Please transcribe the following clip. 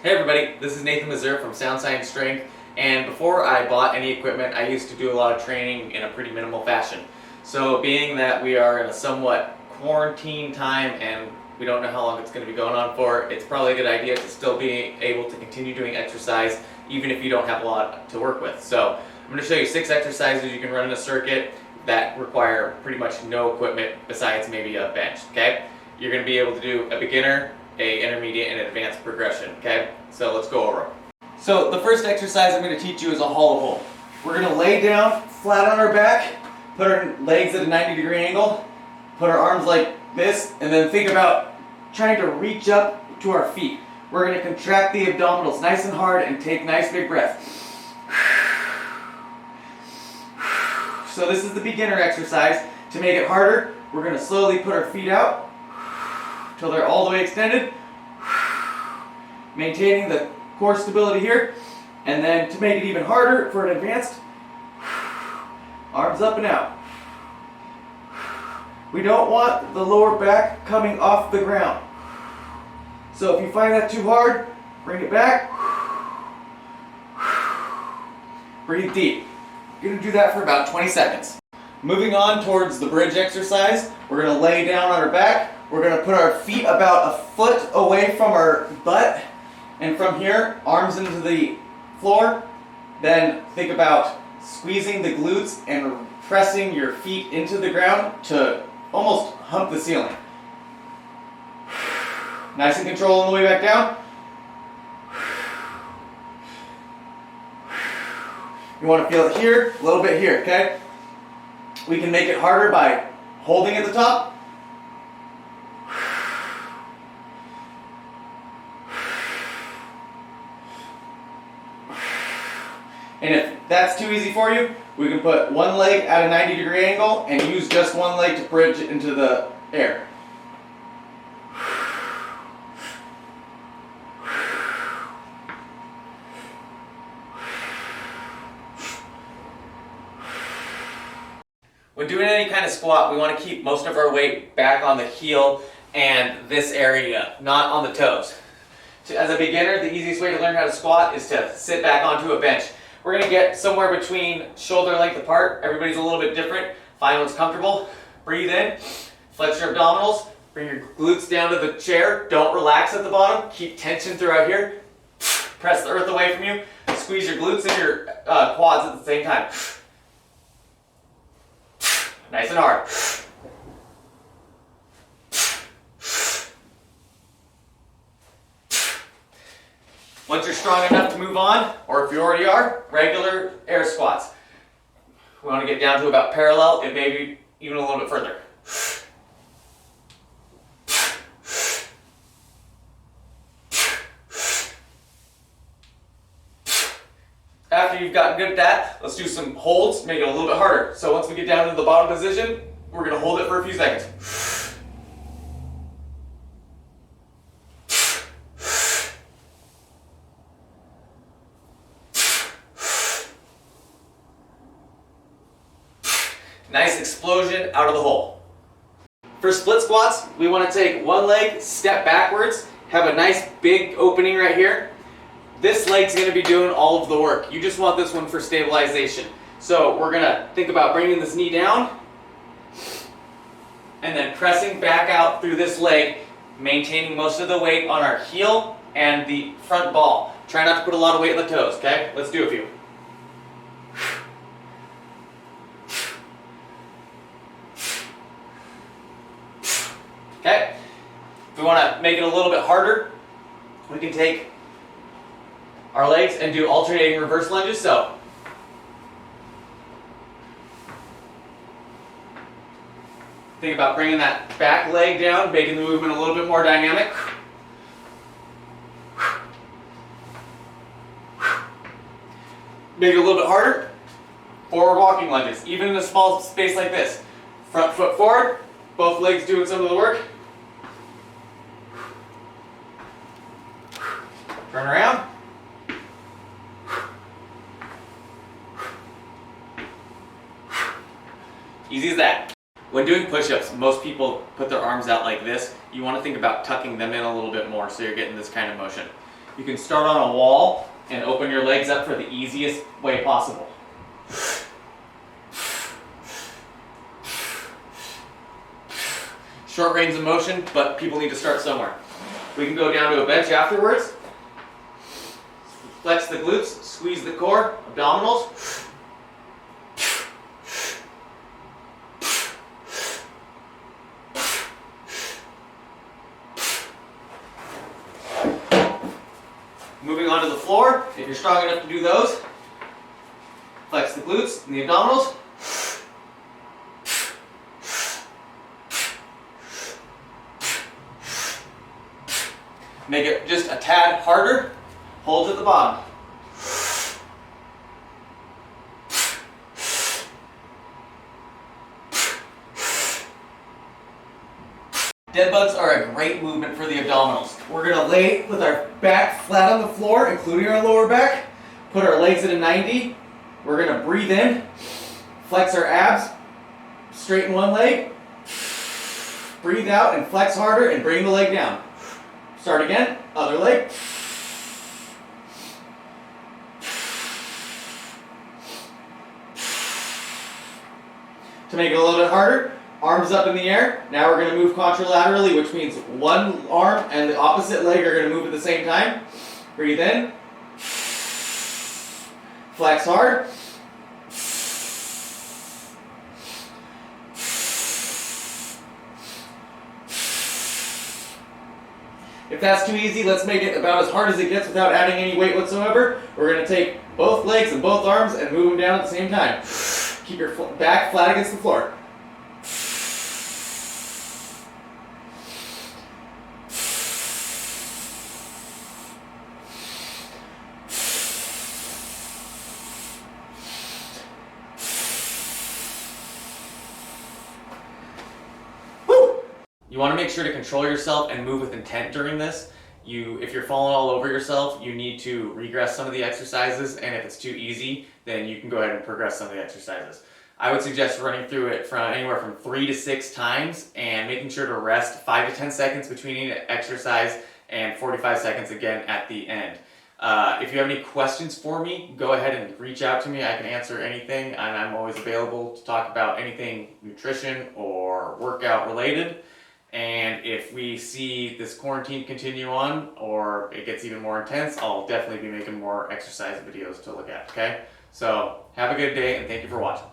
Hey everybody, this is Nathan Mazur from Sound Science Strength, and before I bought any equipment, I used to do a lot of training in a pretty minimal fashion. So being that we are in a somewhat quarantine time and we don't know how long it's going to be going on for, it's probably a good idea to still be able to continue doing exercise even if you don't have a lot to work with. So I'm going to show you 6 exercises you can run in a circuit that require pretty much no equipment besides maybe a bench, okay? You're going to be able to do a beginner, a intermediate, and advanced progression, okay? So let's go over them. So the first exercise I'm going to teach you is a hollow hold. We're going to lay down flat on our back, put our legs at a 90-degree angle, put our arms like this, and then think about trying to reach up to our feet. We're going to contract the abdominals nice and hard and take nice big breaths. So this is the beginner exercise. To make it harder, we're going to slowly put our feet out until they're all the way extended, maintaining the core stability here. And then to make it even harder for an advanced, arms up and out. We don't want the lower back coming off the ground. So if you find that too hard, bring it back. Breathe deep. You're going to do that for about 20 seconds. Moving on towards the bridge exercise, we're going to lay down on our back. We're going to put our feet about a foot away from our butt. And from here, arms into the floor. Then think about squeezing the glutes and pressing your feet into the ground to almost hump the ceiling. Nice and controlled on the way back down. You want to feel it here, a little bit here, okay? We can make it harder by holding at the top. And if that's too easy for you, we can put one leg at a 90-degree angle and use just one leg to bridge into the air. When doing any kind of squat, we want to keep most of our weight back on the heel and this area, not on the toes. As a beginner, the easiest way to learn how to squat is to sit back onto a bench. We're going to get somewhere between shoulder length apart. Everybody's a little bit different. Find what's comfortable. Breathe in. Flex your abdominals. Bring your glutes down to the chair. Don't relax at the bottom. Keep tension throughout here. Press the earth away from you. Squeeze your glutes and your quads at the same time. Nice and hard. Once you're strong enough to move on, or if you already are, regular air squats. We want to get down to about parallel and maybe even a little bit further. After you've gotten good at that, let's do some holds, make it a little bit harder. So once we get down to the bottom position, we're going to hold it for a few seconds. Nice explosion out of the hole. For split squats, we want to take one leg, step backwards, have a nice big opening right here. This leg's going to be doing all of the work. You just want this one for stabilization. So we're going to think about bringing this knee down and then pressing back out through this leg, maintaining most of the weight on our heel and the front ball. Try not to put a lot of weight on the toes, okay? Let's do a few. Okay? If we want to make it a little bit harder, we can take our legs and do alternating reverse lunges. So think about bringing that back leg down, making the movement a little bit more dynamic. Make it a little bit harder. Forward walking lunges, even in a small space like this. Front foot forward, both legs doing some of the work. Turn around. Easy as that. When doing push-ups, most people put their arms out like this. You want to think about tucking them in a little bit more so you're getting this kind of motion. You can start on a wall and open your legs up for the easiest way possible. Short range of motion, but people need to start somewhere. We can go down to a bench afterwards. Flex the glutes, squeeze the core, abdominals. Moving on to the floor, if you're strong enough to do those, flex the glutes and the abdominals. Make it just a tad harder. Hold at the bottom. Dead bugs are a great movement for the abdominals. We're going to lay with our back flat on the floor, including our lower back. Put our legs at a 90. We're going to breathe in, flex our abs, straighten one leg, breathe out and flex harder and bring the leg down. Start again, other leg. To make it a little bit harder, arms up in the air. Now we're going to move contralaterally, which means one arm and the opposite leg are going to move at the same time. Breathe in. Flex hard. If that's too easy, let's make it about as hard as it gets without adding any weight whatsoever. We're going to take both legs and both arms and move them down at the same time. Keep your back flat against the floor. You want to make sure to control yourself and move with intent during this. If you're falling all over yourself, you need to regress some of the exercises, and if it's too easy, then you can go ahead and progress some of the exercises. I would suggest running through it from anywhere from 3 to 6 times and making sure to rest 5 to 10 seconds between each exercise and 45 seconds again at the end. If you have any questions for me, go ahead and reach out to me. I can answer anything, and I'm always available to talk about anything nutrition or workout related. And if we see this quarantine continue on or it gets even more intense, I'll definitely be making more exercise videos to look at, okay? So have a good day and thank you for watching.